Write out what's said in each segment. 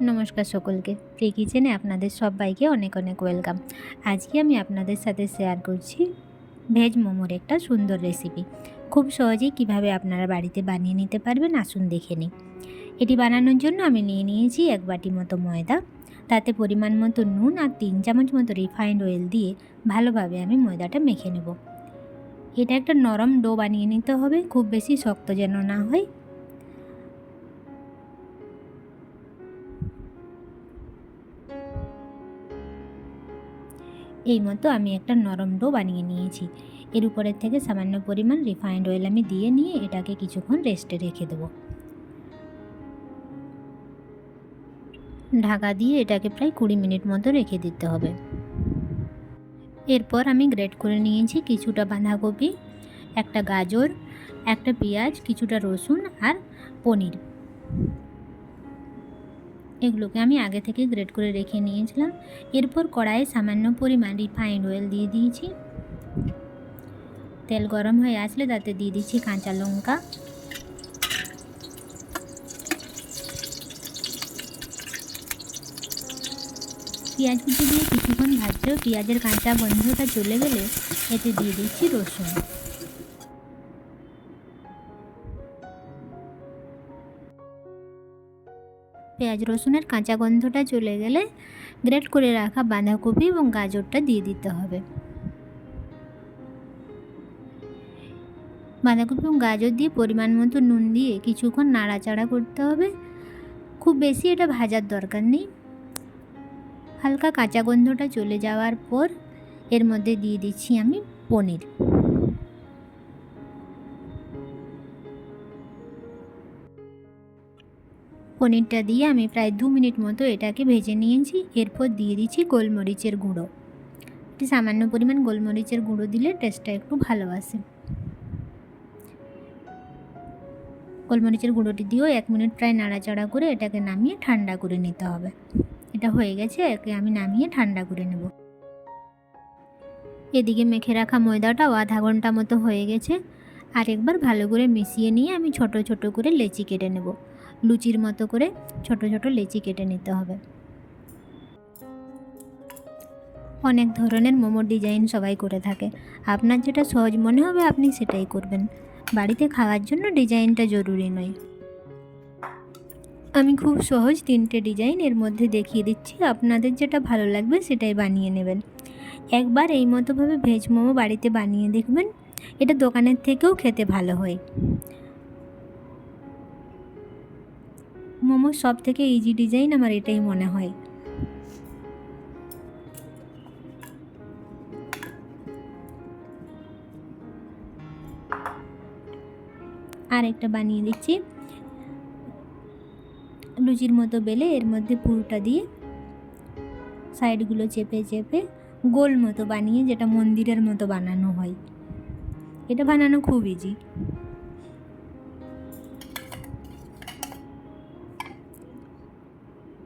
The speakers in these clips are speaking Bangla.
নমস্কার সকলকে, প্রি কিচেনে আপনাদের সবাইকে অনেক অনেক ওয়েলকাম। আজকে আমি আপনাদের সাথে শেয়ার করছি ভেজ মোমোর একটা সুন্দর রেসিপি। খুব সহজেই কিভাবে আপনারা বাড়িতে বানিয়ে নিতে পারবেন আসুন দেখে নিই। এটি বানানোর জন্য আমি নিয়ে নিয়েছি 1 বাটি মতো ময়দা, তাতে পরিমাণ মতো নুন আর 3 চামচ মতো রিফাইন্ড অয়েল দিয়ে ভালোভাবে আমি ময়দাটা মেখে নেব। এটা একটা নরম ডো বানিয়ে নিতে হবে, খুব বেশি শক্ত যেন না হয়। এই মতো আমি একটা নরম ডো বানিয়ে নিয়েছি। এর উপরের থেকে সামান্য পরিমাণ রিফাইন্ড অয়েল আমি দিয়ে নিয়ে এটাকে কিছুক্ষণ রেস্টে রেখে দেবো। ঢাকা দিয়ে এটাকে প্রায় 20 মিনিট মতো রেখে দিতে হবে। এরপর আমি গ্রেট করে নিয়েছি কিছুটা বাঁধাকপি, একটা গাজর, একটা পেঁয়াজ, কিছুটা রসুন আর পনির। এগুলোকে আমি আগে থেকে গ্রেট করে রেখে নিয়েছিলাম। এরপর কড়াইয়ে সামান্য পরিমাণ রিফাইন্ড অয়েল দিয়ে দিয়েছি। তেল গরম হয়ে আসলে তাতে দিয়ে দিচ্ছি কাঁচা লঙ্কা, পেঁয়াজ কুচি দিয়ে কিছুক্ষণ ভাজলেও পেঁয়াজের কাঁচা গন্ধটা চলে গেলে এতে দিয়ে দিচ্ছি রসুন। পেঁয়াজ রসুনের কাঁচা গন্ধটা চলে গেলে গ্রেট করে রাখা বাঁধাকপি এবং গাজরটা দিয়ে দিতে হবে। বাঁধাকপি এবং গাজর দিয়ে পরিমাণ মতো নুন দিয়ে কিছুক্ষণ নাড়াচাড়া করতে হবে। খুব বেশি এটা ভাজার দরকার নেই। হালকা কাঁচা গন্ধটা চলে যাওয়ার পর এর মধ্যে দিয়ে দিচ্ছি আমি পনির। পনিরটা দিয়ে আমি প্রায় 2 মিনিট মতো এটাকে ভেজে নিয়েছি। এরপর দিয়ে দিচ্ছি গোলমরিচের গুঁড়ো। একটু সামান্য পরিমাণ গোলমরিচের গুঁড়ো দিলে টেস্টটা একটু ভালো আসে। গোলমরিচের গুঁড়োটি দিয়েও 1 মিনিট প্রায় নাড়াচাড়া করে এটাকে নামিয়ে ঠান্ডা করে নিতে হবে। এটা হয়ে গেছে, একে আমি নামিয়ে ঠান্ডা করে নেব। এদিকে মেখে রাখা ময়দাটাও আধা ঘন্টা মতো হয়ে গেছে। আর একবার ভালো করে মিশিয়ে নিয়ে আমি ছোট ছোট করে লেচি কেটে নেব। লুচির মতো করে ছোট ছোট লেচি কেটে নিতে হবে। অনেক ধরনের মোমোর ডিজাইন সবাই করে থাকে, আপনার যেটা সহজ মনে হবে আপনি সেটাই করবেন। বাড়িতে খাওয়ার জন্য ডিজাইনটা জরুরি নয়। আমি খুব সহজ 3টে ডিজাইন এর মধ্যে দেখিয়ে দিচ্ছি, আপনাদের যেটা ভালো লাগবে সেটাই বানিয়ে নেবেন। একবার এই মতোভাবে ভেজ মোমো বাড়িতে বানিয়ে দেখবেন, এটা দোকানের থেকেও খেতে ভালো হয়। মোমোর সব থেকে ইজি ডিজাইন আমার এটাই মনে হয়। আর একটা বানিয়ে দিচ্ছি। লুচির মতো বেলে এর মধ্যে পুরটা দিয়ে সাইডগুলো চেপে চেপে গোল মতো বানিয়ে, যেটা মন্দিরের মতো বানানো হয়। এটা বানানো খুব ইজি।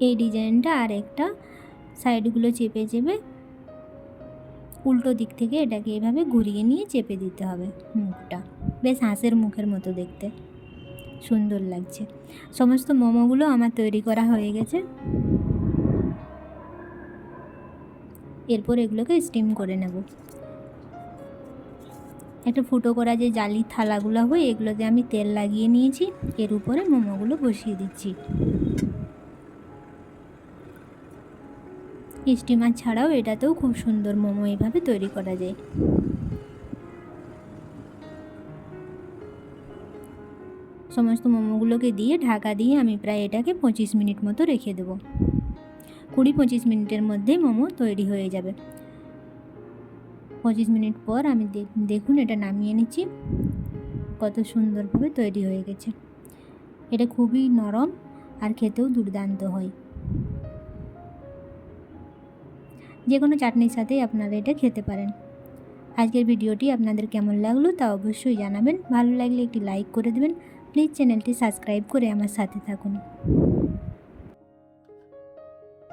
এই ডিজাইনটা আর একটা সাইডগুলো চেপে চেপে উল্টো দিক থেকে এটাকে এভাবে ঘুরিয়ে নিয়ে চেপে দিতে হবে মুখটা। বেশ হাঁসের মুখের মতো দেখতে সুন্দর লাগছে। সমস্ত মোমোগুলো আমার তৈরি করা হয়ে গেছে। এরপর এগুলোকে স্টিম করে নেব। একটা ফুটো করা যে জালির থালাগুলো হয় এগুলোতে আমি তেল লাগিয়ে নিয়েছি। এর উপরে মোমোগুলো বসিয়ে দিচ্ছি। স্টিমার ছাড়াও এটাতেও খুব সুন্দর মোমো এইভাবে তৈরি করা যায়। সমস্ত মোমোগুলোকে দিয়ে ঢাকা দিয়ে আমি প্রায় এটাকে 25 মিনিট মতো রেখে দেবো। 20-25 মিনিটের মধ্যেই মোমো তৈরি হয়ে যাবে। 25 মিনিট পর আমি দেখুন এটা নামিয়ে নিচ্ছি। কত সুন্দরভাবে তৈরি হয়ে গেছে। এটা খুবই নরম আর খেতেও দুর্দান্ত হয়। যে কোনো চাটনির সাথেই আপনারা এটা খেতে পারেন। আজকের ভিডিওটি আপনাদের কেমন লাগলো তা অবশ্যই জানাবেন। ভালো লাগলে একটি লাইক করে দেবেন। প্লিজ চ্যানেলটি সাবস্ক্রাইব করে আমার সাথে থাকুন।